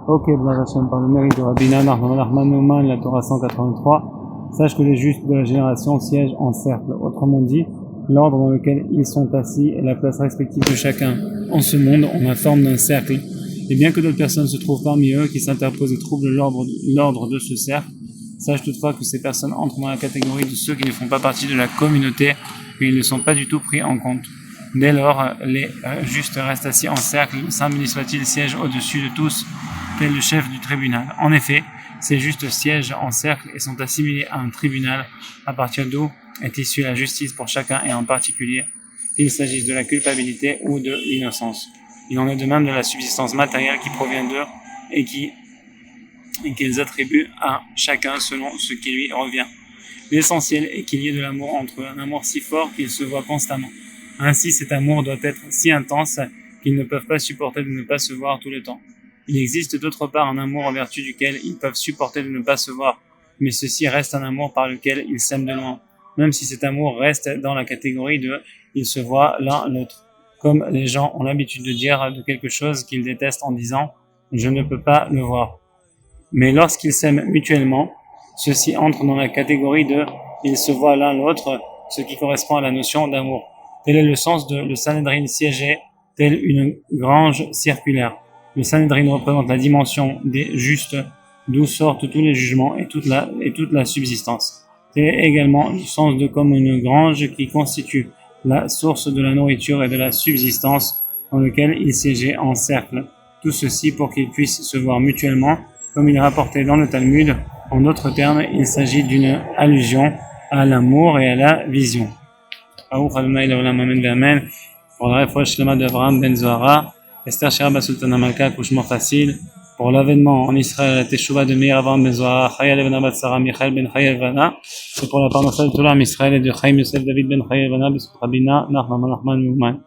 Ok, Blav Hashem, par le mérite de Rabbi Nachman Newman, la Torah 183, sache que les justes de la génération siègent en cercle. Autrement dit, l'ordre dans lequel ils sont assis et la place respective de chacun en ce monde ont la forme d'un cercle. Et bien que d'autres personnes se trouvent parmi eux qui s'interposent et troublent l'ordre de ce cercle, sache toutefois que ces personnes entrent dans la catégorie de ceux qui ne font pas partie de la communauté et ils ne sont pas du tout pris en compte. Dès lors, les justes restent assis en cercle, le Saint béni soit-il siège au-dessus de tous, tel le chef du tribunal. En effet, ces justes siègent en cercle et sont assimilés à un tribunal, à partir d'où est issue la justice pour chacun et en particulier, qu'il s'agisse de la culpabilité ou de l'innocence. Il en est de même de la subsistance matérielle qui provient d'eux et qu'ils attribuent à chacun selon ce qui lui revient. L'essentiel est qu'il y ait de l'amour entre eux, un amour si fort qu'ils se voient constamment. Ainsi, cet amour doit être si intense qu'ils ne peuvent pas supporter de ne pas se voir tout le temps. Il existe d'autre part un amour en vertu duquel ils peuvent supporter de ne pas se voir, mais ceci reste un amour par lequel ils s'aiment de loin, même si cet amour reste dans la catégorie de « ils se voient l'un l'autre », comme les gens ont l'habitude de dire de quelque chose qu'ils détestent en disant « je ne peux pas le voir ». Mais lorsqu'ils s'aiment mutuellement, ceci entre dans la catégorie de « ils se voient l'un l'autre », ce qui correspond à la notion d'amour. Tel est le sens de le Sanhedrin siégé, tel une grange circulaire. Le Sanhedrin représente la dimension des justes, d'où sortent tous les jugements et toute la subsistance. Tel est également le sens de comme une grange qui constitue la source de la nourriture et de la subsistance, dans lequel ils siégeaient en cercle. Tout ceci pour qu'ils puissent se voir mutuellement, comme il est rapporté dans le Talmud. En d'autres termes, il s'agit d'une allusion à l'amour et à la vision. Pour la réfoua shlema d'Avraham ben Zohara, Esther Sheraba Sultana Malka, couchement facile. Pour l'avènement en Israël, la Teshuvah de Meir Avraham ben Zohara, Chaya Levana bat Sarah Michael ben Chaya Levana. C'est pour la parnassa de tout l'âme Israël et de Chaim Yosef David ben Chaya Levana, B'sut Rabina Nachman Newman.